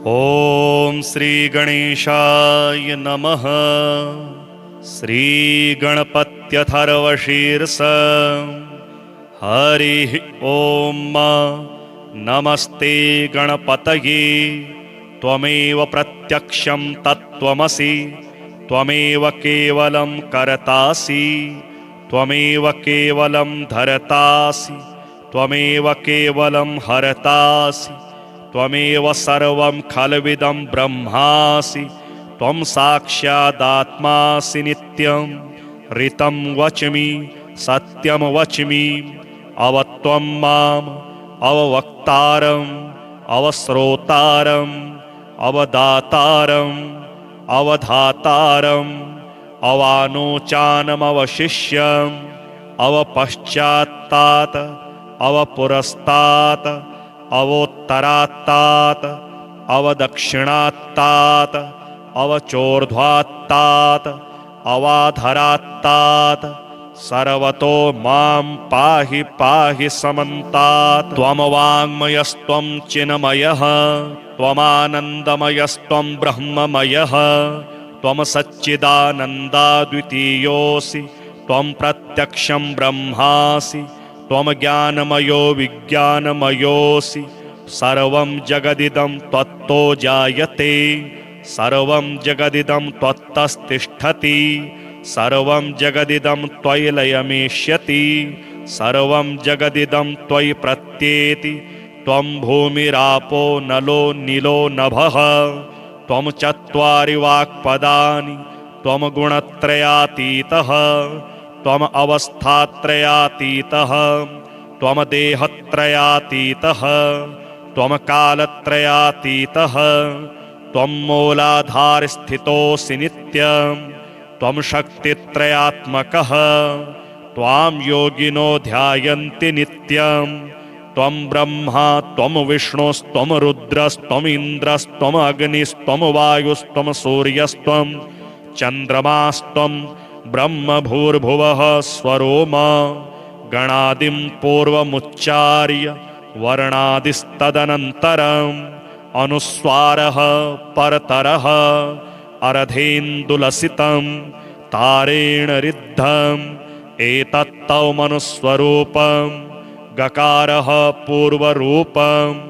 ॐ श्री गणेशाय नमः। श्री गणपत्यथर्वशीर्ष हरिः ॐ। नमस्ते गणपतये। त्वमेव प्रत्यक्षं तत्त्वमसि। त्वमेव केवलं कर्तासि। त्वमेव केवलं धर्तासि। त्वमेव केवलं हर्तासि। त्वमेव सर्वं खल्विदं ब्रह्मासि। त्वं साक्षादात्मासि नित्यं। ऋतं वच्मि सत्यं वच्मि। अवत्वं माम् अववक्तारम् अवश्रोतारम् अवदातारम् अवधातारम् अवानोचानमवशिष्यम् अवपश्चात्तात् अवपुरस्तात् अवोत्तरात्तात् अवदक्षिणात्तात् अवचोर्ध्वात्तात् अवाधरात्तात् सर्वतो मां पाहि पाहि समन्तात्। त्वमवाङ्मयस्त्वं चिन्मयः त्वमानन्दमयस्त्वं ब्रह्ममयः। त्वं सच्चिदानन्दाद्वितीयोऽसि। त्वं प्रत्यक्षं ब्रह्मासि। त्वं ज्ञानमयो विज्ञानमयोऽसि। सर्वं जगदिदं त्वत्तो जायते। सर्वं जगदिदं त्वत्तस्तिष्ठति। सर्वं जगदिदं त्वयि लयमेष्यति। सर्वं जगदिदं त्वयि प्रत्येति। त्वं भूमिरापो नलो नीलो नभः। त्वं चत्वारि वाक्पदानि। त्वं गुणत्रयातीतः। त्वम् अवस्थात्रयातीतः। त्वं देहत्रयातीतः। त्वं कालत्रयातीतः। त्वं मूलाधारस्थितोऽसि नित्यं। त्वं शक्तित्रयात्मकः। त्वां योगिनो ध्यायन्ति नित्यं। त्वं ब्रह्मा त्वं विष्णुस्त्वं रुद्रस्त्वम् इन्द्रस्त्वम् अग्निस्त्वं वायुस्त्वं सूर्यस्त्वं चन्द्रमास्त्वं ब्रह्म भूर्भुवः स्वरोम। गणादिं पूर्वमुच्चार्य वर्णादिस्तदनन्तरम् अनुस्वारः परतरः अर्धेन्दुलसितं तारेण रिद्धम् एतत्तौ मनुस्वरूपं। गकारः पूर्वरूपम्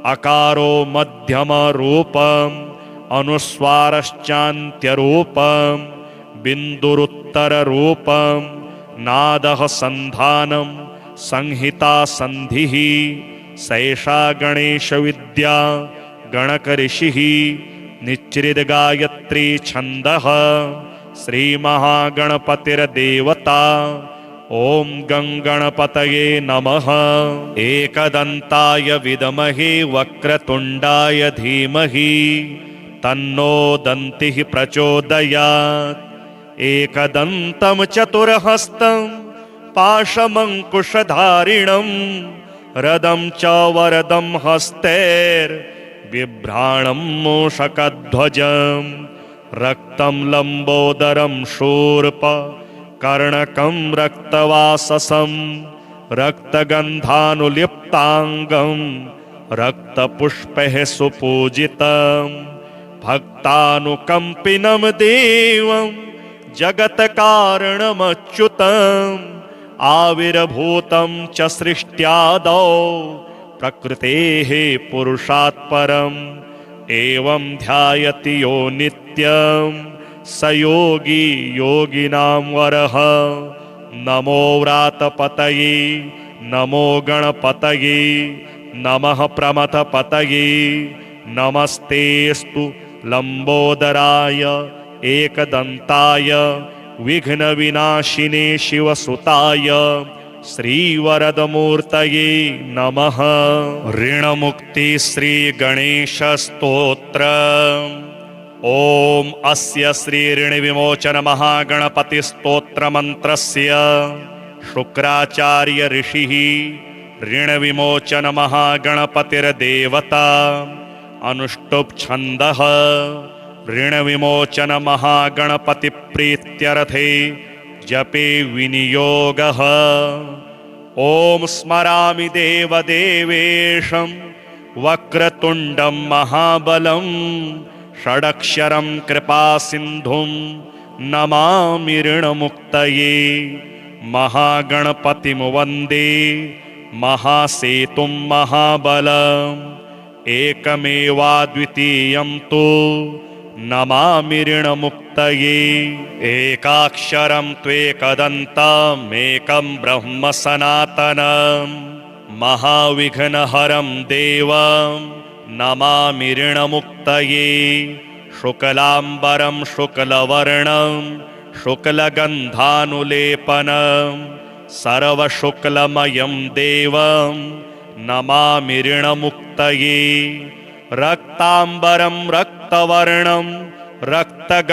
अकारो मध्यमरूपम् अनुस्वारश्चान्त्यरूपम् बिन्दुरुत्तररूपं। नादः सन्धानं संहिता संधिः। सैषा गणेशविद्या गणकऋषिः। निच्चिद्गायत्री छन्दः। श्रीमहागणपतिर्देवता। ॐ गं गणपतये नमः। एकदन्ताय विद्महे वक्रतुण्डाय धीमहि तन्नो दन्तिः प्रचोदयात्। एकदन्तं चतुर्हस्तं पाशमङ्कुशधारिणं रदं च वरदं हस्तैर्बिभ्राणं मूषकध्वजं। रक्तं लम्बोदरं शूर्पकर्णकं रक्तवाससं। रक्तगन्धानुलिप्ताङ्गं रक्तपुष्पैः सुपूजितं। भक्तानुकम्पिनं देवं जगत्कारणमच्युतम्। आविर्भूतं च सृष्ट्यादौ प्रकृतेः पुरुषात् परम्। एवं ध्यायति यो नित्यं स योगी योगिनां वरः। नमो व्रातपतये नमो गणपतये नमः प्रमथपतये। नमस्तेऽस्तु लम्बोदराय एकदन्ताय विघ्नविनाशिने शिवसुताय श्रीवरदमूर्तये नमः। ऋणमुक्ति श्रीगणेशस्तोत्र। ॐ अस्य श्रीऋणविमोचनमहागणपतिस्तोत्रमन्त्रस्य शुक्राचार्य ऋषिः ऋणविमोचनमहागणपतिर्देवता। अनुष्टुप् छन्दः। ऋणविमोचनमहागणपतिप्रीत्यर्थे जपे विनियोगः। ॐ स्मरामि देवदेवेशं वक्रतुण्डं महाबलं षडक्षरं कृपासिन्धुं नमामि ऋणमुक्तये महागणपतिं वन्दे महासेतुं महाबलम् एकमेवाद्वितीयं तु नमामि ऋणमुक्तये एकाक्षरं त्वेकदन्तमेकं ब्रह्म सनातनं महाविघ्नहरं देवं नमामि ऋणमुक्तये शुक्लाम्बरं शुक्लवर्णं शुक्लगन्धानुलेपनं सर्वशुक्लमयं देवं नमामि ऋणमुक्तये रक्ताम्बरं रक्तवर्णं रक्तगन्धानुलेपनं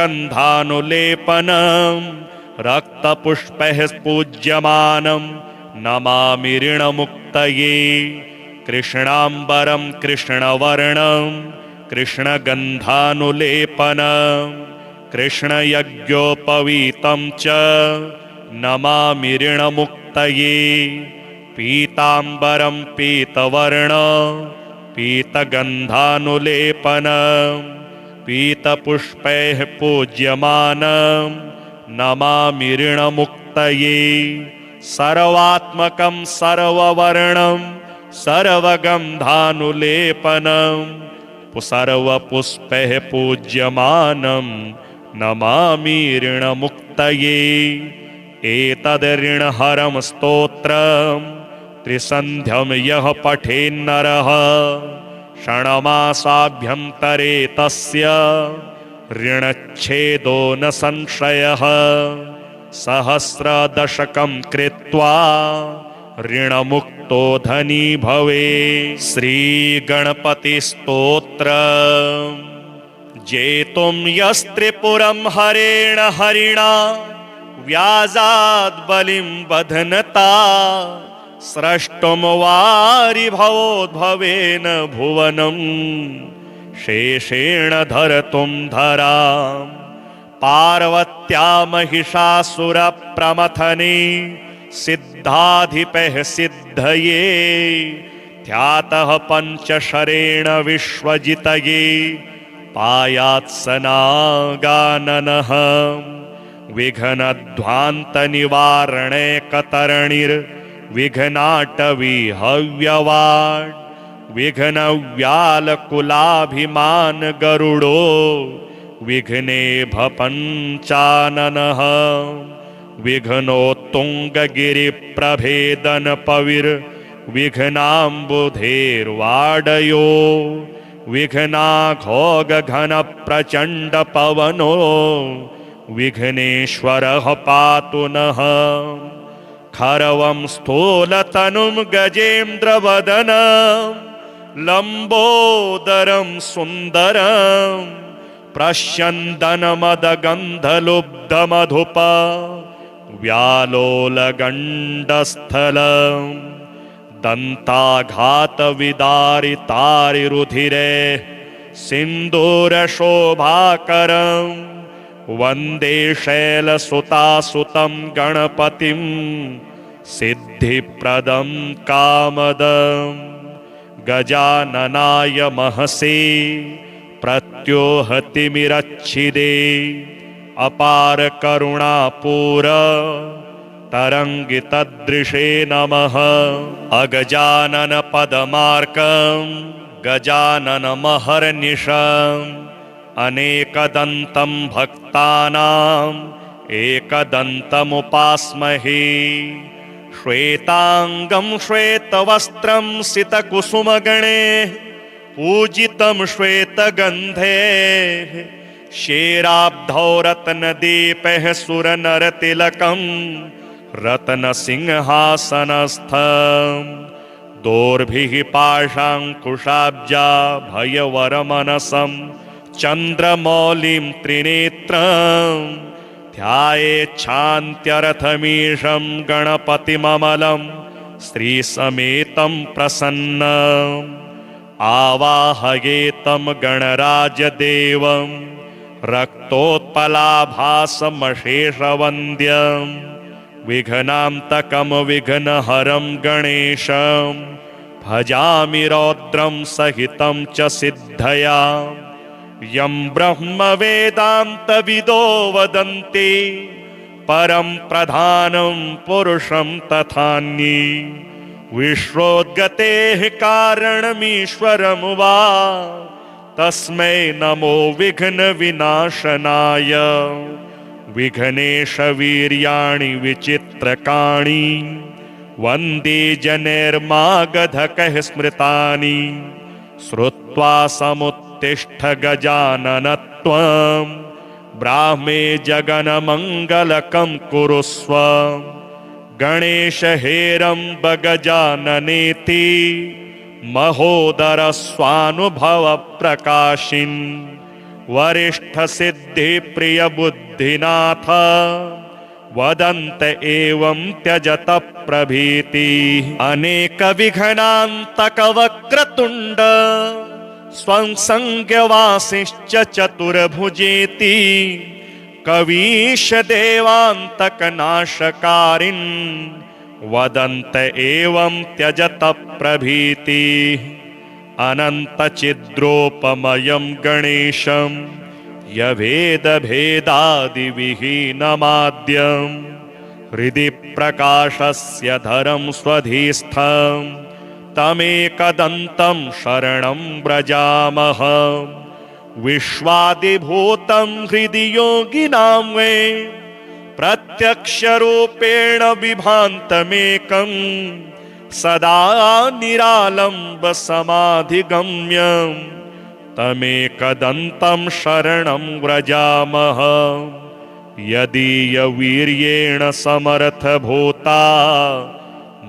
रक्तपुष्पैः पूज्यमानं नमामि ऋणमुक्तये कृष्णाम्बरं कृष्णवर्णं कृष्णगन्धानुलेपनं कृष्णयज्ञोपवीतं च नमामि ऋणमुक्तये पीताम्बरं पीतवर्णं पीतगन्धानुलेपनं पीतपुष्पैः पूज्यमानं नमामि ऋणमुक्तये सर्वात्मकं सर्ववर्णं सर्वगन्धानुलेपनं सर्वपुष्पैः पूज्यमानं नमामि ऋणमुक्तये एतदऋणहरं स्तोत्रं त्रिसन्ध्यं यः पठेन्नरः षण्मासाभ्यन्तरे तस्य ऋणच्छेदो न संशयः सहस्रदशकं कृत्वा ऋणमुक्तो धनी भवे श्रीगणपतिस्तोत्रम् जेतुं यस्त्रिपुरं हरेण हरिणा व्याजाद् बलिं बध्नता स्रष्टुं वारि भवोद्भवेन भुवनं शेषेण धर्तुं धरां पार्वत्या महिषासुरप्रमथने सिद्धाधिपैः सिद्धये ध्यातः पञ्चशरेण विश्वजितये पायात्सनागाननः विघ्नध्वान्तनिवारणे कतरणिर्विघ्नाटवीहव्यवाड् विघ्नव्यालकुलाभिमान गरुडो विघ्नेभ पञ्चाननः विघ्नोत्तुङ्गगिरिप्रभेदनपविर्विघ्नाम्बुधेर्वाडयो विघ्नाघोगघनप्रचण्डपवनो विघ्नेश्वरः पातु नः खरवं स्थूलतनुं गजेन्द्रवदनं लम्बोदरं सुन्दरं प्रस्यन्दनमदगन्धलुब्धमधुप व्यालोलगण्डस्थलं दन्ताघातविदारितारिरुधिरे सिन्दूरशोभाकरं वन्दे शैलसुतासुतं गणपतिं सिद्धिप्रदं कामदं गजाननाय महसे प्रत्योहतिमिरच्छिदे अपार करुणापूर तरङ्गितदृशे नमः अगजानन पदमार्कं गजाननमहर्निशम् अनेकदन्तं भक्तानाम् एकदन्तमुपास्महे श्वेताङ्गं श्वेतवस्त्रं सितकुसुमगणे पूजितं श्वेतगन्धे शेराब्धौ रत्नदीपैः सुरनरतिलकं रत्नसिंहासनस्थं दोर्भिः पाशाङ्कुशाब्जा भयवरमनसं चन्द्रमौलिं त्रिनेत्रं ध्यायेच्छान्त्यरथमीशं गणपतिममलं श्रीसमेतं प्रसन्नम् आवाहयेतं गणराजदेवं रक्तोत्पलाभासमशेषवन्द्यं विघ्नान्तकं विघ्नहरं गणेशं भजामि रौद्रं सहितं च सिद्धया यं ब्रह्म वेदान्तविदो वदन्ति परं प्रधानं पुरुषं तथान्ये विश्वोद्गतेः कारणमीश्वरं वा तस्मै नमो विघ्न विनाशनाय विघ्नेश वीर्याणि विचित्रकाणि वन्दे जनैर्मागधकः स्मृतानि श्रुत्वा समुत्तिष्ठ गजानन त्वं ब्राह्मे जगन्मङ्गलकं कुरुस्व गणेश हेरम्ब गजाननेति महोदरस्वानुभव प्रकाशिन् वरिष्ठ सिद्धि प्रिय बुद्धिनाथ वदन्त एवं त्यजत प्रभीति अनेक विघ्नान्तक वक्रतुण्ड स्वं संज्ञवासिश्च चतुर्भुजेति कवीश देवान्तक नाशकारिन् वदन्त एवं त्यजत प्रभीति अनंत चिद्रोपमयं गणेशं यभेद भेदादिविहीनमाद्यं हृदि प्रकाशस्य धरं स्वधिस्थं तमेकदन्तं शरणं व्रजामः विश्वादिभूतं हृदि योगिनां वै प्रत्यक्षरूपेण विभान्तमेकं सदा निरालम्ब समाधिगम्यं तमेकदन्तं शरणं व्रजामः यदीयवीर्येण समर्थभूता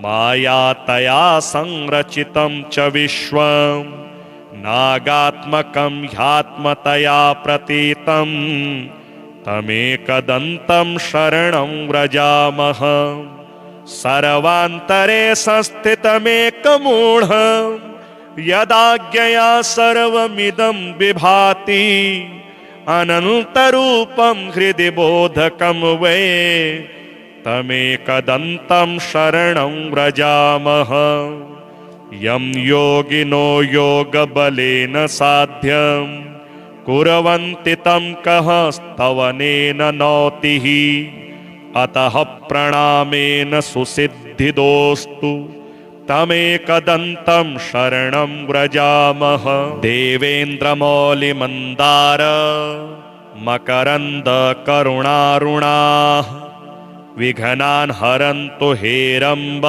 मायातया संरचितं च विश्वं नागात्मकं ह्यात्मतया प्रतीतं तमेकदन्तं शरणं व्रजामः सर्वान्तरे संस्थितमेकमूढं यदाज्ञया सर्वमिदं विभाति अनन्तरूपं हृदि बोधकं वै तमेकदन्तं शरणं व्रजामः यं योगिनो योगबलेन साध्यं कुर्वन्ति तं कः स्तवनेन नौतिः अतः प्रणामेन सुसिद्धिदोस्तु तमेकदन्तं शरणं व्रजामः देवेन्द्रमौलिमन्दार मकरन्द करुणारुणाः विघ्नान् हरन्तु हेरम्ब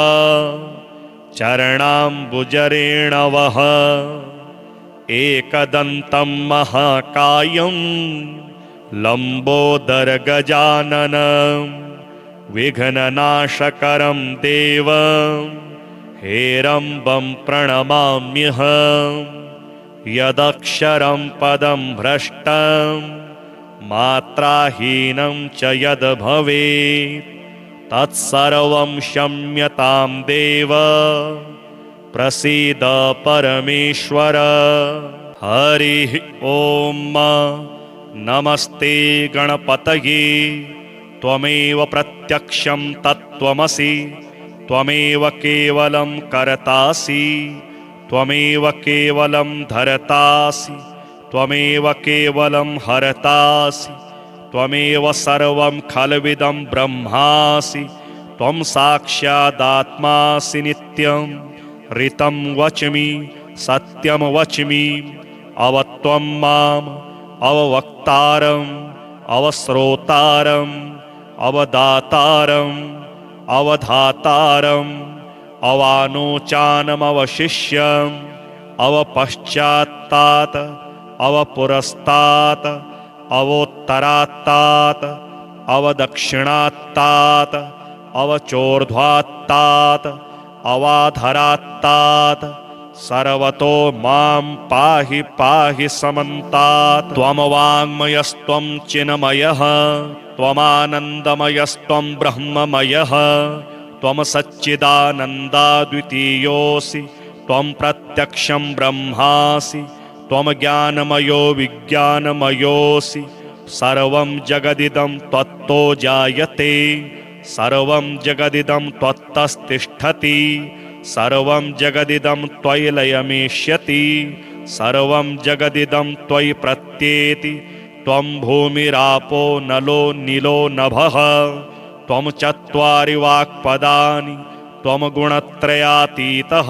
चरणाम्बुजरेणवः एकदन्तं महाकायं लम्बोदरगजाननं विघ्ननाशकरं देवं हेरम्बं प्रणमाम्यहं यदक्षरं पदं भ्रष्टं मात्राहीनं च यद् भवेत् तत्सर्वं क्षम्यतां देव प्रसीद परमेश्वर हरिः ॐ नमस्ते गणपतये त्वमेव प्रत्यक्षं तत्त्वमसि त्वमेव केवलं कर्तासि त्वमेव केवलं धर्तासि त्वमेव केवलं हर्तासि त्वमेव सर्वं खल्विदं ब्रह्मासि त्वं साक्षादात्मासि नित्यं ऋतं वच्मि सत्यं वच्मि अवत्वं माम् अववक्तारम् अवश्रोतारम् अवदातारम् अवधातारम् अवानोचानमवशिष्यम् अवपश्चात्तात् अवपुरस्तात् अवोत्तरात्तात् अवदक्षिणात्तात् अवचोर्ध्वात्तात् अवाधरात्तात् सर्वतो मां पाहि पाहि समन्तात् त्वमवाङ्मयस्त्वं चिन्मयः त्वमानन्दमयस्त्वं ब्रह्ममयः त्वं सच्चिदानन्दाद्वितीयोऽसि त्वं प्रत्यक्षं ब्रह्मासि त्वं ज्ञानमयो विज्ञानमयोऽसि सर्वं जगदिदं त्वत्तो जायते सर्वं जगदिदं त्वत्तस्तिष्ठति सर्वं जगदिदं त्वयि लयमेष्यति सर्वं जगदिदं त्वयि प्रत्येति त्वं भूमिरापो नलो नीलो नभः त्वं चत्वारि वाक्पदानि त्वं गुणत्रयातीतः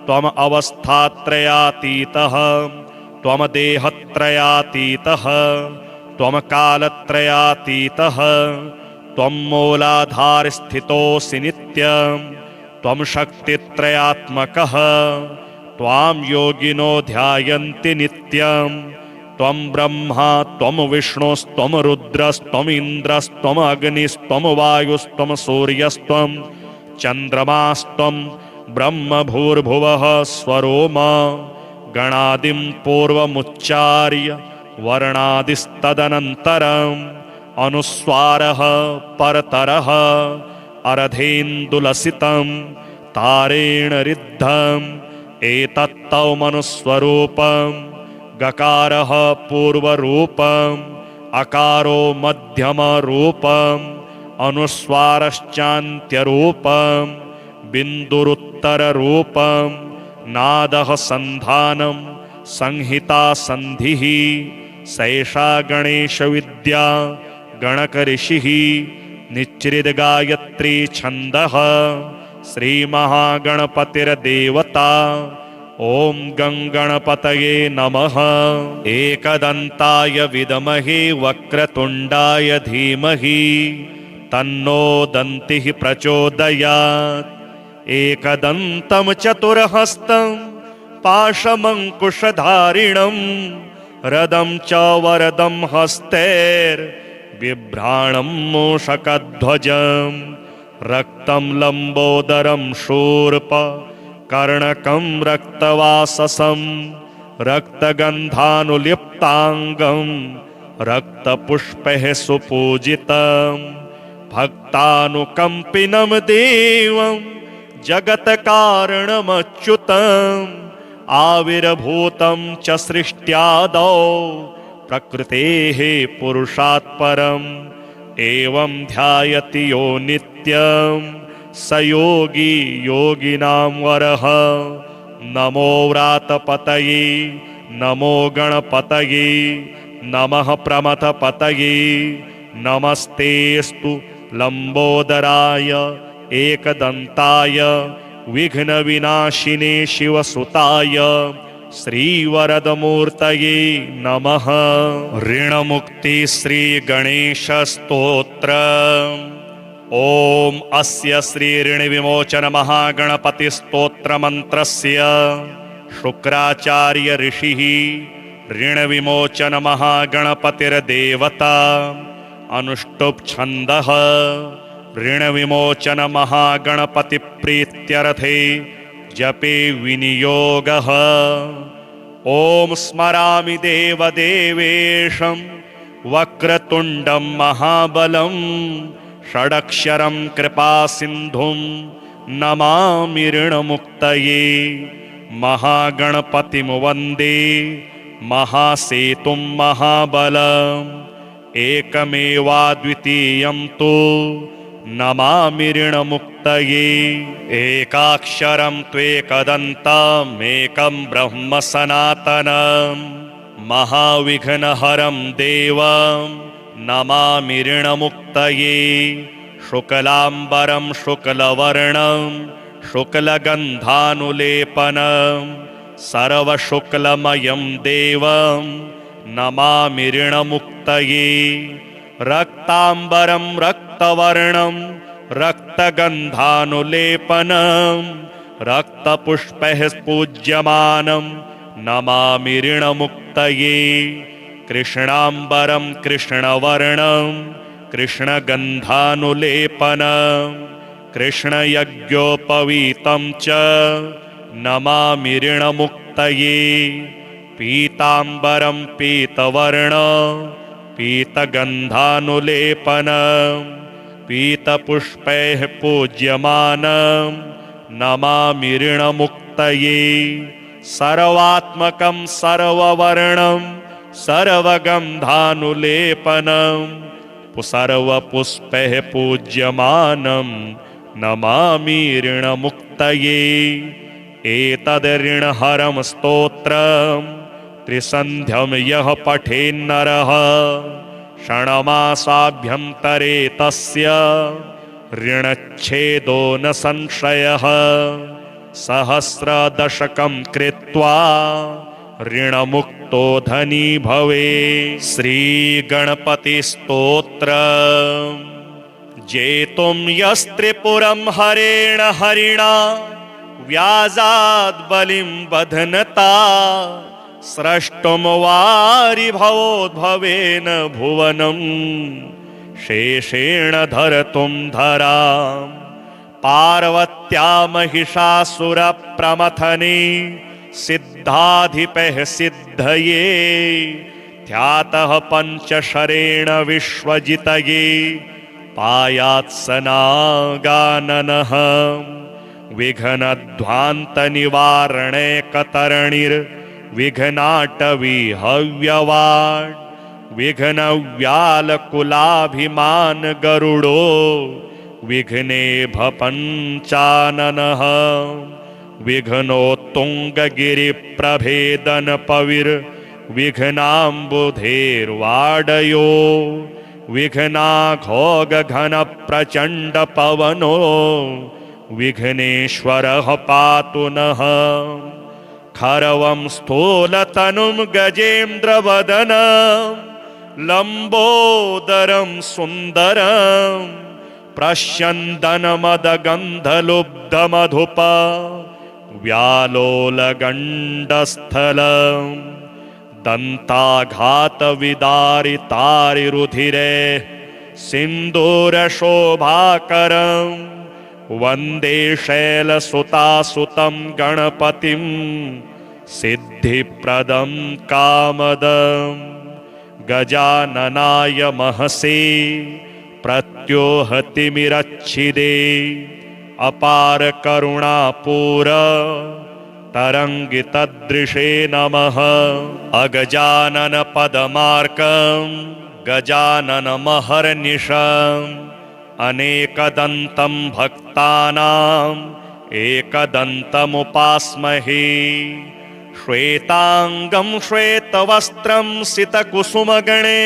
त्वम् अवस्थात्रयातीतः त्वं देहत्रयातीतः त्वं कालत्रयातीतः त्वं मूलाधारस्थितोऽसि नित्यं त्वं शक्तित्रयात्मकः त्वां योगिनो ध्यायन्ति नित्यं त्वं ब्रह्मा त्वं विष्णुस्त्वं रुद्रस्त्वम् इन्द्रस्त्वम् अग्निस्त्वं वायुस्त्वं सूर्यस्त्वं चन्द्रमास्त्वं ब्रह्म भूर्भुवः स्वरोम गणादिं पूर्वमुच्चार्य वर्णादिस्तदनन्तरम् अनुस्वारः परतरः अर्धेन्दुलसितं तारेण रिद्धम् एतत्तवमनुस्वरूपं गकारः पूर्वरूपम् अकारो मध्यमरूपम् अनुस्वारश्चान्त्यरूपम् बिन्दुरुत्तररूपम् नादः सन्धानं संहिता सन्धिः सैषा गणेशविद्या गणकऋषिः निच्चिद्गायत्री छन्दः श्रीमहागणपतिर्देवता ॐ गङ्गणपतये नमः। एकदन्ताय विद्महे वक्रतुण्डाय धीमहि तन्नो दन्तिः प्रचोदयात्। एकदन्तं चतुर्हस्तं पाशमङ्कुशधारिणं रदं च वरदं हस्तैर्बिभ्राणं मूषकध्वजं रक्तं लम्बोदरं शूर्प कर्णकं रक्तवाससं रक्तगन्धानुलिप्ताङ्गं रक्तपुष्पैः सुपूजितं भक्तानुकम्पिनं देवं जगत्कारणमच्युतम् आविर्भूतं च सृष्ट्यादौ प्रकृतेः पुरुषात् परम् एवं ध्यायति यो नित्यं स योगी योगिनां वरः। नमो व्रातपतये नमो गणपतये नमः प्रमथपतये नमस्तेस्तु लम्बोदराय एकदन्ताय विघ्नविनाशिने शिवसुताय श्रीवरदमूर्तये नमः। ऋणमुक्ति श्रीगणेशस्तोत्र। ॐ अस्य श्रीऋणविमोचन महागणपतिस्तोत्रमन्त्रस्य शुक्राचार्य ऋषिः ऋणविमोचन महागणपतिर्देवता अनुष्टुप् छन्दः ऋणविमोचन महागणपतिप्रीत्यर्थे जपे विनियोगः। ॐ स्मरामि देवदेवेशं वक्रतुण्डं महाबलं षडक्षरं कृपासिन्धुं नमामि ऋणमुक्तये। महागणपतिं वन्दे महासेतुं महाबलम् एकमेवाद्वितीयं तु नमामि ऋणमुक्तये। एकाक्षरं त्वेकदन्तमेकं ब्रह्म सनातनं महाविघ्नहरं देवं नमामि ऋणमुक्तये। शुक्लाम्बरं शुक्लवर्णं शुक्लगन्धानुलेपनं सर्वशुक्लमयं देवं नमामि ऋणमुक्तये। रक्ताम्बरं रक्तवर्णं रक्तगन्धानुलेपनं रक्तपुष्पैः पूज्यमानं नमामि ऋणमुक्तये। कृष्णाम्बरं कृष्णवर्णं कृष्णगन्धानुलेपनं कृष्णयज्ञोपवीतं च नमामि ऋणमुक्तये। पीताम्बरं पीतवर्णं पीतगन्धानुलेपनं पीतपुष्पैः पूज्यमानं नमामि ऋणमुक्तये। सर्वात्मकं सर्ववर्णं सर्वगन्धानुलेपनं सर्वपुष्पैः पूज्यमानं नमामि ऋणमुक्तये एतदऋणहरं स्तोत्रं त्रिसन्ध्यं यः पठेन्नरः षण्मासाभ्यन्तरे तस्य ऋणच्छेदो न संशयः सहस्रदशकं कृत्वा ऋणमुक्तो धनी भवे। श्रीगणपतिस्तोत्र जेतुं यस्त्रिपुरं हरेण हरिणा व्याजाद् बलिं बध्नता स्रष्टुं वारिभवोद्भवेन भुवनं शेषेण धर्तुं धरां पार्वत्या महिषासुरप्रमथने सिद्धाधिपः सिद्धये ध्यातः पञ्चशरेण विश्वजितये पायात्सनागाननः विघ्नध्वान्तनिवारणैकतरणिर्विघ्नाटवी हव्यवान् विघ्नव्यालकुलाभिमान गरुडो विघ्नेभ पञ्चाननः विघ्नोत्तुङ्गगिरिप्रभेदनपविर् विघ्नाम्बुधेर्वाडयो विघ्नाघोगघनप्रचण्डपवनो विघ्नेश्वरः पातु नः। खरवं स्थूलतनुं गजेन्द्रवदनं लम्बोदरं सुन्दरं प्रस्यन्दनमदगन्धलुब्धमधुप व्यालोलगण्डस्थलं दन्ताघातविदारितारिरुधिरे सिन्दूरशोभाकरं वन्दे शैलसुतासुतं गणपतिं सिद्धिप्रदं कामदं गजाननाय महसे प्रत्योहतिमिरच्छिदे अपार करुणापूर तरङ्गितदृशे नमः। अगजानन पदमार्कं गजाननमहर्निशम् अनेकदन्तं भक्तानाम् एकदन्तमुपास्महे श्वेताङ्गं श्वेतवस्त्रं सितकुसुमगणे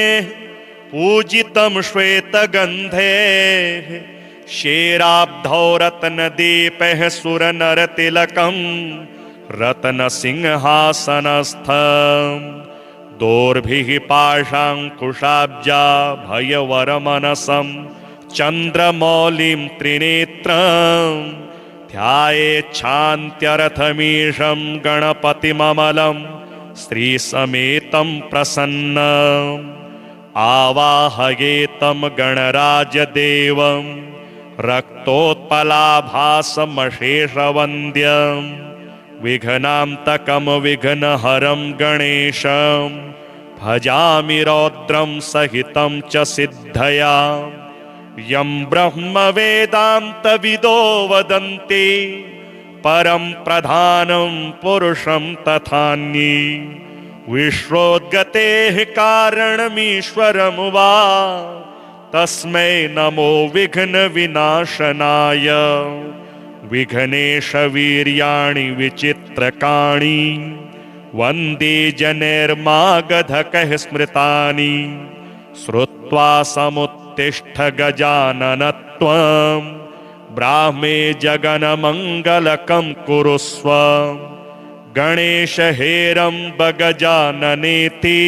पूजितं श्वेतगन्धे शेराब्धौ रत्नदीपः सुरनरतिलकं रत्नसिंहासनस्थं दोर्भिः पाशाङ्कुशाब्जा भयवरमनसं चन्द्रमौलिं त्रिनेत्रं ध्यायेच्छान्त्यरथमीशं गणपतिममलं श्रीसमेतं प्रसन्नम् आवाहयेतं गणराजदेवं रक्तोत्पलाभासमशेषवन्द्यं विघ्नान्तकं विघ्नहरं गणेशं भजामि रौद्रं सहितं च सिद्धया यं ब्रह्मवेदान्तविदो वदन्ति परं प्रधानं पुरुषं तथान्ये विश्वोद्गतेः कारणमीश्वरं वा तस्मै नमो विघ्नविनाशनाय विघ्नेशवीर्याणि विचित्रकाणि वन्दे जनैर्मागधकः स्मृतानि श्रुत्वा समुत्तिष्ठ गजानन त्वं ब्राह्मे जगन्मङ्गलकं कुरुस्व गणेश हेरम्ब गजाननेति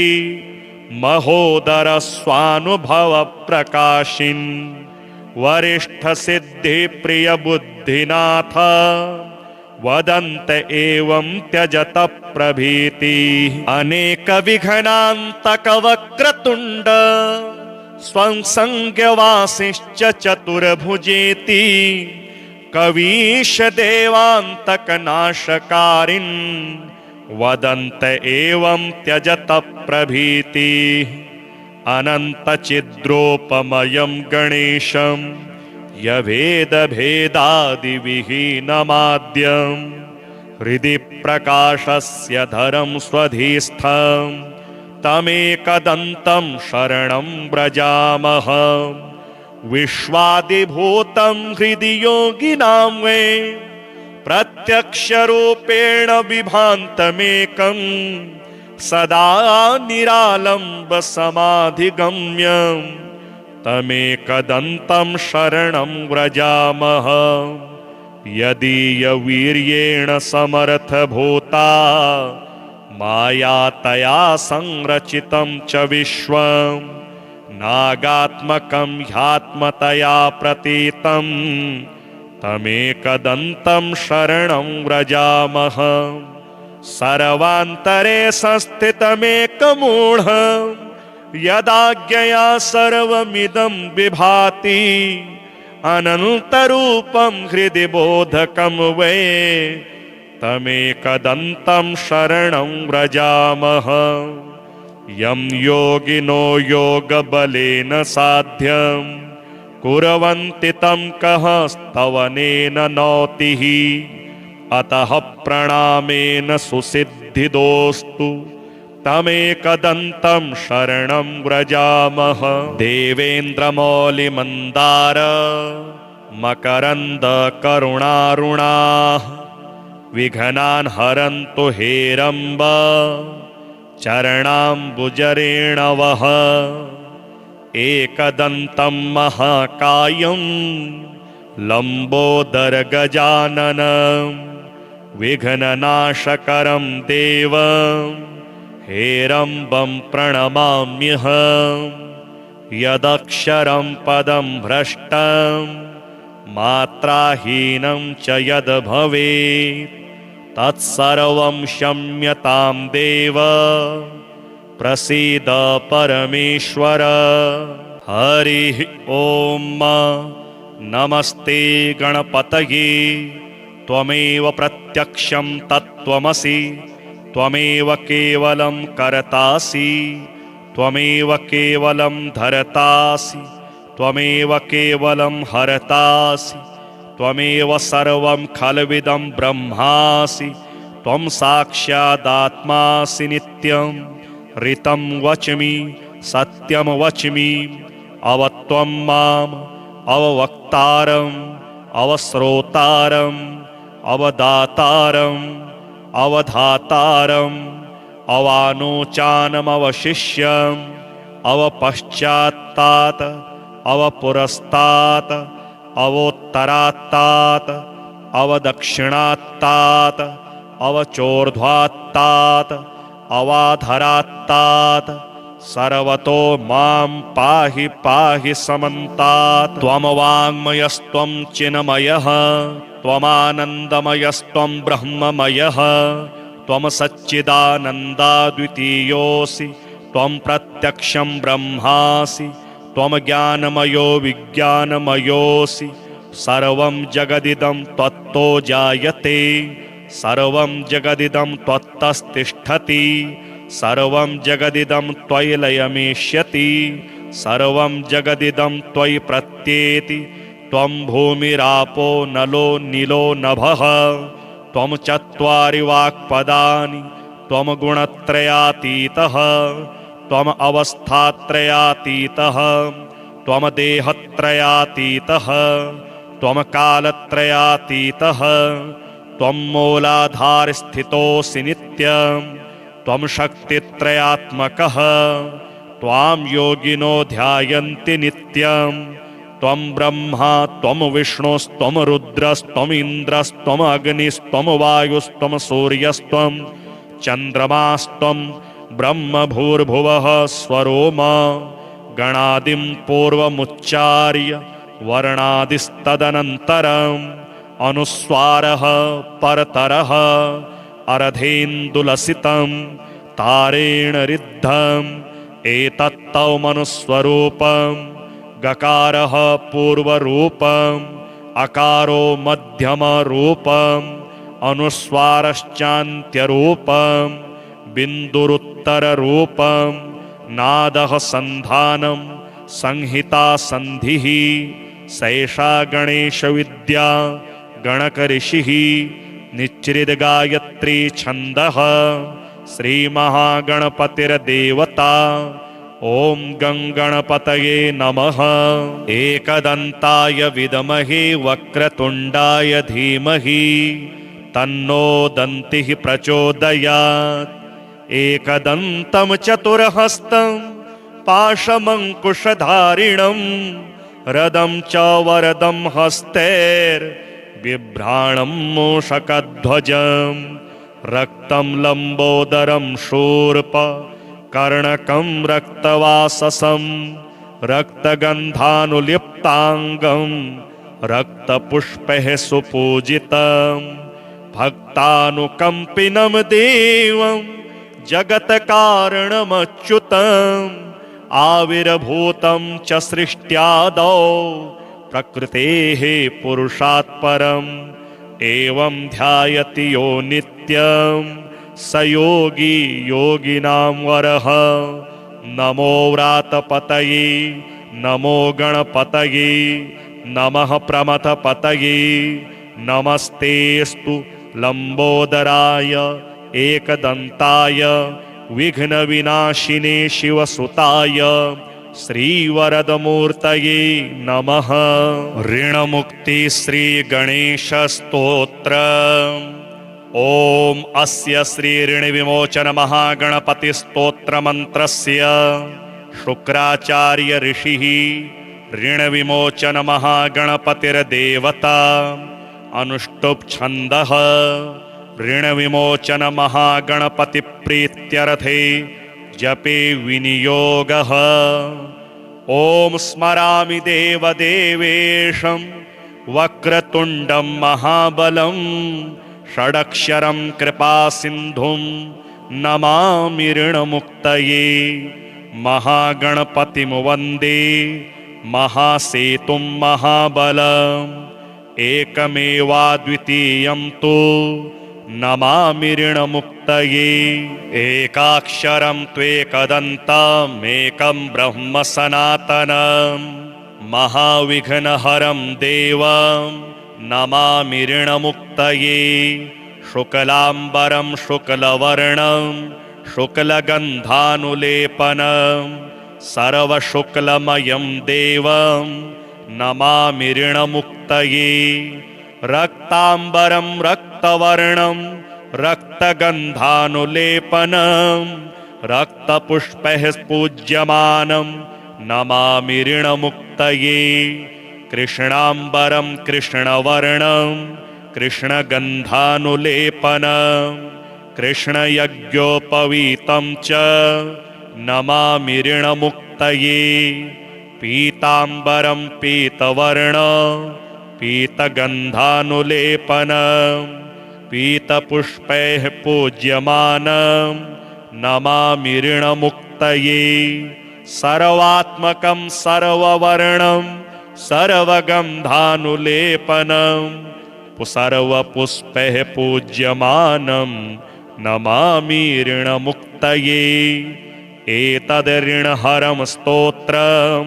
महोदर स्वानुभव प्रकाशिन् वरिष्ठ सिद्धि प्रिय बुद्धिनाथ वदन्त एवं त्यजत प्रभीति अनेक विघ्नान्तक वक्रतुण्ड स्वं संज्ञवासिश्च चतुर्भुजेति कवीश देवान्तक नाशकारिन् वदन्त एवं त्यजत प्रभीति अनंत चिद्रोपमयं गणेशं यभेद भेदादिविहीनमाद्यं हृदि प्रकाशस्य धरं स्वधिस्थं तमेकदन्तं शरणं व्रजामः विश्वादिभूतं हृदि योगिनां वै प्रत्यक्षरूपेण विभान्तमेकं सदा निरालम्ब समाधिगम्यं तमेकदन्तं शरणं व्रजामः। यदीयवीर्येण समर्थभूता मायातया संरचितं च विश्वं नागात्मकं ह्यात्मतया प्रतीतं तमेकदन्तं शरणं व्रजामः। सर्वान्तरे संस्थितमेकमूढं यदाज्ञया सर्वमिदं विभाति अनन्तरूपं हृदि बोधकं वै तमेकदन्तं शरणं व्रजामः। यं योगिनो योगबलेन साध्यं कुर्वन्ति तं कः स्तवनेन नौतिः। अतः प्रणामेन सुसिद्धिदोस्तु तमेकदन्तं शरणं व्रजामः। देवेन्द्रमौलिमन्दार मकरन्दकरुणारुणाः विघ्नान् हरन्तु हेरम्ब चरणाम्बुजरेणवः। एकदन्तं महाकायं लम्बोदरगजाननं विघ्ननाशकरं देवं हेरम्बं प्रणमाम्यहम्। यदक्षरं पदं भ्रष्टं मात्राहीनं च यद् भवेत् तत्सर्वं क्षम्यतां देव प्रसीद परमेश्वर। हरिः ॐ नमस्ते गणपतये। त्वमेव प्रत्यक्षं तत्त्वमसि त्वमेव केवलं कर्तासि त्वमेव केवलं धर्तासि त्वमेव केवलं हर्तासि त्वमेव सर्वं खल्विदं ब्रह्मासि। त्वं साक्षादात्मासि नित्यं ऋतं वच्मि सत्यं वच्मि। अवत्वं माम् अववक्तारम् अवश्रोतारम् अवदातारम् अवधातारम् अवानोचानमवशिष्यम् अवपश्चात्तात् अवपुरस्तात् अवोत्तरात्तात् अवदक्षिणात्तात् अवचोर्ध्वात्तात् अवाधरात्तात् सर्वतो मां पाहि पाहि समन्तात्। त्वमवाङ्मयस्त्वं चिन्मयः त्वमानन्दमयस्त्वं ब्रह्ममयः त्वं सच्चिदानन्दाद्वितीयोऽसि त्वं प्रत्यक्षं ब्रह्मासि त्वं ज्ञानमयो विज्ञानमयोऽसि। सर्वं जगदिदं त्वत्तो जायते सर्वं जगदिदं त्वत्तस्तिष्ठति सर्वं जगदिदं त्वयि लयमेष्यति सर्वं जगदिदं त्वयि प्रत्येति। त्वं भूमिरापो नलो नीलो नभः त्वं चत्वारि वाक्पदानि त्वं गुणत्रयातीतः त्वम् अवस्थात्रयातीतः त्वं देहत्रयातीतः त्वं कालत्रयातीतः त्वं मूलाधारस्थितोऽसि नित्यं त्वं शक्तित्रयात्मकः त्वां योगिनो ध्यायन्ति नित्यं। त्वं ब्रह्मा त्वं विष्णुस्त्वं रुद्रस्त्वम् इन्द्रस्त्वम् अग्निस्त्वं वायुस्त्वं सूर्यस्त्वं चन्द्रमास्त्वं ब्रह्म भूर्भुवः स्वरोम गणादिं पूर्वमुच्चार्य वर्णादिस्तदनन्तरम् अनुस्वारः परतरः अर्धेन्दुलसितं तारेण रिद्धम् एतत्तवमनुस्वरूपम्। गकारः पूर्वरूपम् अकारो मध्यमरूपम् अनुस्वारश्चान्त्यरूपम् बिन्दुरुत्तररूपम् नादः सन्धानं संहिता सन्धिः। सैषा गणेशविद्या गणकऋषिः निच्चिद्गायत्री छन्दः। श्रीमहागणपतिर्देवता ॐ गङ्गणपतये नमः। एकदन्ताय विद्महे वक्रतुण्डाय धीमहि तन्नो दन्तिः प्रचोदयात्। एकदन्तं चतुर्हस्तं पाशमङ्कुशधारिणं रदं च वरदं हस्तैर्बिभ्राणं मूषकध्वजं रक्तं लम्बोदरं शूर्प कर्णकं रक्तवाससं रक्तगन्धानुलिप्ताङ्गं रक्तपुष्पैः सुपूजितं भक्तानुकम्पिनं देवं जगत्कारणमच्युतम् आविर्भूतं च सृष्ट्यादौ प्रकृतेः पुरुषात् परम् एवं ध्यायति यो नित्यं स योगी योगिनां वरः। नमो व्रातपतये नमो गणपतये नमः प्रमथपतये नमस्तेस्तु लम्बोदराय एकदन्ताय विघ्नविनाशिने शिवसुताय श्रीवरदमूर्तये नमः। ऋणमुक्ति श्रीगणेशस्तोत्र। ॐ अस्य श्रीऋणविमोचनमहागणपतिस्तोत्रमन्त्रस्य शुक्राचार्य ऋषिः ऋणविमोचनमहागणपतिर्देवता अनुष्टुप् छन्दः ऋणविमोचनमहागणपतिप्रीत्यर्थे जपे विनियोगः। ॐ स्मरामि देवदेवेशं वक्रतुण्डं महाबलं षडक्षरं कृपासिन्धुं नमामि ऋणमुक्तये। महागणपतिं वन्दे महासेतुं महाबलम् एकमेवाद्वितीयं तु नमामि ऋणमुक्तये। एकाक्षरं त्वेकदन्तमेकं ब्रह्म सनातनं महाविघ्नहरं देवं नमामि ऋणमुक्तये। शुक्लाम्बरं शुक्लवर्णं शुक्लगन्धानुलेपनं सर्वशुक्लमयं देवं नमामि ऋणमुक्तये। रक्ताम्बरं रक्तवर्णं रक्तगन्धानुलेपनं रक्तपुष्पैः पूज्यमानं नमामि ऋणमुक्तये। कृष्णाम्बरं कृष्णवर्णं कृष्णगन्धानुलेपनं कृष्णयज्ञोपवीतं च नमामि ऋणमुक्तये। पीताम्बरं पीतवर्णं पीतगन्धानुलेपनं पीतपुष्पैः पूज्यमानं नमामि ऋणमुक्तये। सर्वात्मकं सर्ववर्णं सर्वगन्धानुलेपनं सर्वपुष्पैः पूज्यमानं नमामि ऋणमुक्तये। एतद् स्तोत्रं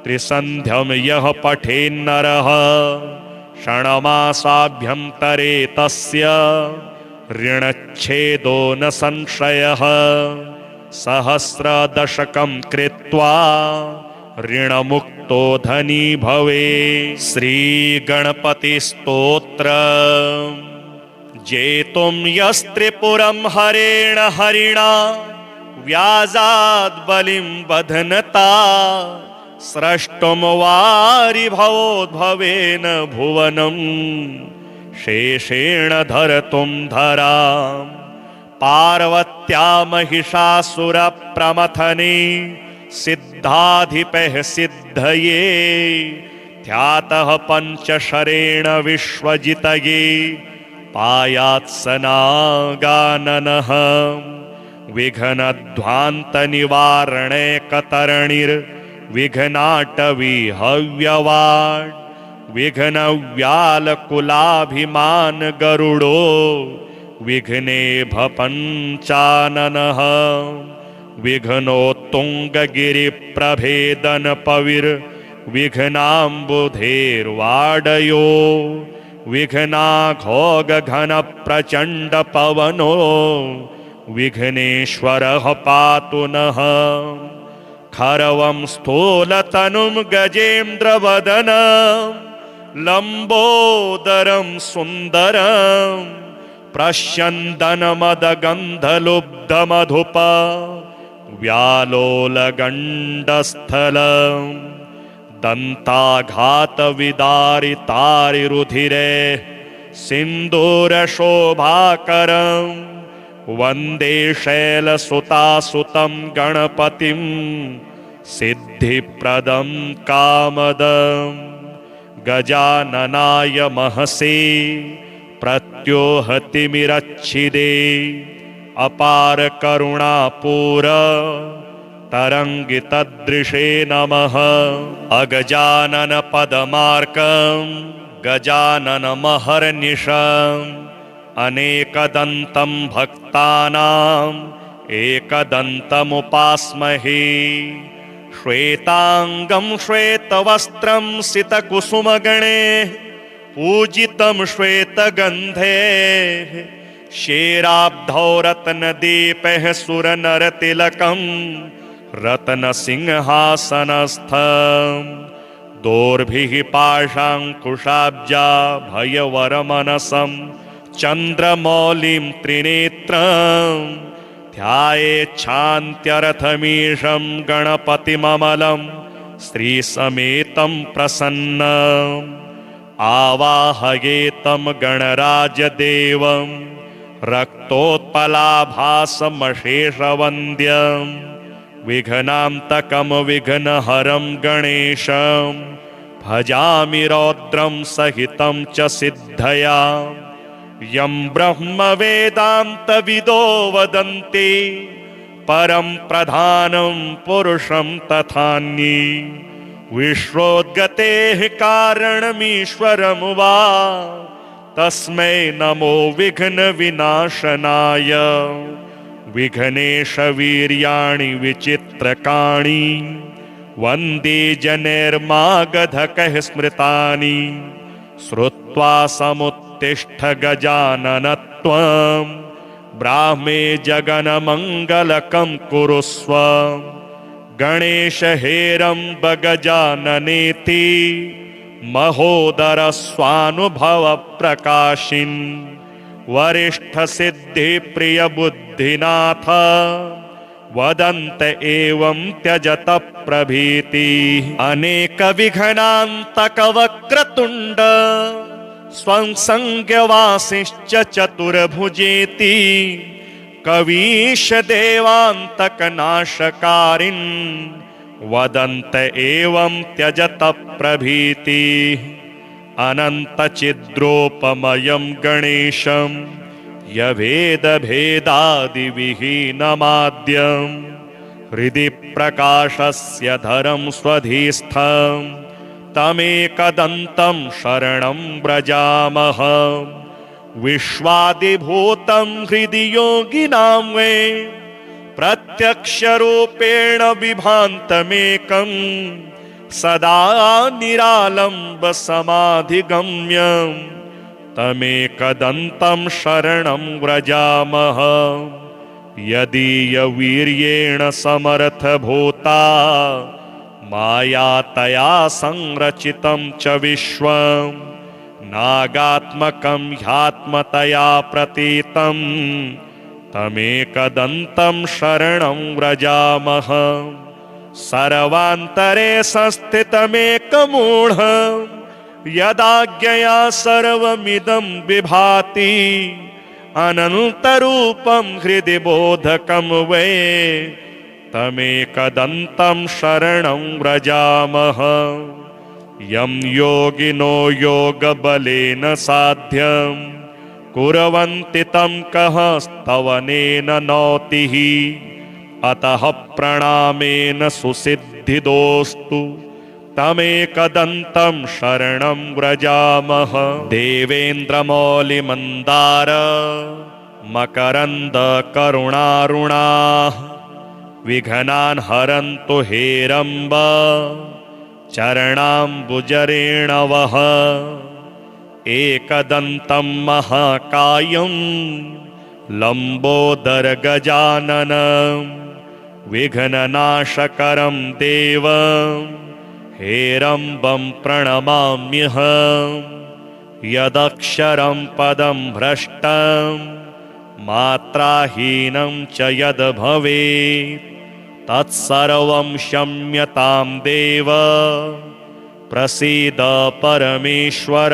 त्रिसन्ध्यं यः पठेन्नरः षण्मासाभ्यन्तरे तस्य ऋणच्छेदो न संशयः। सहस्रदशकं कृत्वा ऋणमुक्तो धनी भवे। श्रीगणपतिस्तोत्र। जेतुं यस्त्रिपुरं हरेण हरिणा व्याजाद् बलिं बध्नता स्रष्टुं वारि भवोद्भवेन भुवनं शेषेण धर्तुं धरां पार्वत्या महिषासुरप्रमथने सिद्धाधिपैः सिद्धये ध्यातः पञ्चशरेण विश्वजितये पायात्सनागाननः विघ्नाटवीहव्यवाड् विघ्नव्यालकुलाभिमान गरुडो विघ्नेभ पञ्चाननः विघ्नोत्तुङ्गगिरिप्रभेदन पविर विघ्नाम्बुधेर्वाडयो विघ्नाघोगघनप्रचण्डपवनो विघ्नेश्वरः पातु नः। खरवं स्थूलतनुं गजेन्द्रवदनं लम्बोदरं सुन्दरं प्रस्यन्दनमदगन्धलुब्धमधुप व्यालोलगण्डस्थलं दन्ताघातविदारितारिरुधिरे सिन्दूरशोभाकरं वन्दे शैलसुतासुतं गणपतिं सिद्धिप्रदं कामदं गजाननाय महसे प्रत्योहतिमिरच्छिदे अपार करुणापूर तरंगितदृशे नमः। अगजानन पदमार्कं गजानन महर्निशम् अनेकदन्तं भक्तानाम् एकदन्तमुपास्महे। श्वेतांगं श्वेतवस्त्रं सितकुसुमगणे पूजितं श्वेतगन्धे शेराब्धौ रत्नदीपैः सुरनरतिलकं रत्नसिंहासनस्थं दोर्भिः पाशाङ्कुशाब्जा भयवरमनसं चन्द्रमौलिं त्रिनेत्रं ध्यायेच्छान्त्यरथमीशं गणपतिममलं श्रीसमेतं प्रसन्नम् आवाहयेतं गणराजदेवं रक्तोत्पलाभासमशेषवन्द्यं विघ्नान्तकं विघ्नहरं गणेशं भजामि रौद्रं सहितं च सिद्धया। यं ब्रह्मवेदान्तविदो वदन्ति परं प्रधानं पुरुषं तथान्ये विश्वोद्गतेः कारणमीश्वरं वा तस्मै नमो विघ्नविनाशनाय। विघ्नेशवीर्याणि विचित्रकाणि वन्दे जनैर्मागधकैः स्मृतानि श्रुत्वा समुत्तिष्ठ गजानन त्वं ब्राह्मे जगन्मङ्गलकं कुरुस्व। गणेश हेरम्ब गजाननेति महोदर स्वानुभव प्रकाशिन् वरिष्ठ सिद्धि प्रिय बुद्धिनाथ वदन्त एवं त्यजत प्रभीति। अनेक विघ्नान्तक वक्रतुण्ड स्वं संज्ञवासिश्च चतुर्भुजेति कवीश देवान्तकनाशकारिन् वदन्त एवं त्यजत प्रभीति। अनन्तचिद्रोपमयं गणेशं यभेदभेदादिविहीनमाद्यं हृदि प्रकाशस्य धरं स्वधीस्थं तमेकदन्तं शरणं व्रजामः। विश्वादिभूतं हृदि योगिनां वै प्रत्यक्षरूपेण विभान्तमेकं सदा निरालम्ब समाधिगम्यं तमेकदन्तं शरणं व्रजामः। यदीयवीर्येण समर्थभूता मायातया संरचितं च विश्वं नागात्मकं ह्यात्मतया प्रतीतं तमेकदन्तं शरणं व्रजामः। सर्वान्तरे संस्थितमेकमूढं यदाज्ञया सर्वमिदं विभाति अनन्तरूपं हृदि बोधकं वै तमेकदन्तं शरणं व्रजामः। यं योगिनो योगबलेन साध्यं कुर्वन्ति तं कः स्तवनेन नौतिः। अतः प्रणामेन सुसिद्धिदोस्तु तमेकदन्तं शरणं व्रजामः। देवेन्द्रमौलिमन्दार मकरन्दकरुणारुणाः विघ्नान् हरन्तु हेरम्ब चरणाम्बुजरेणवः। एकदन्तं महाकायं लम्बोदर गजाननं विघ्ननाशकरं देव हेरम्बं प्रणमाम्यहम् यदक्षरं पदं भ्रष्टं मात्राहीनं च यद् भवेत् तत्सर्वं क्षम्यतां देव प्रसीद परमेश्वर।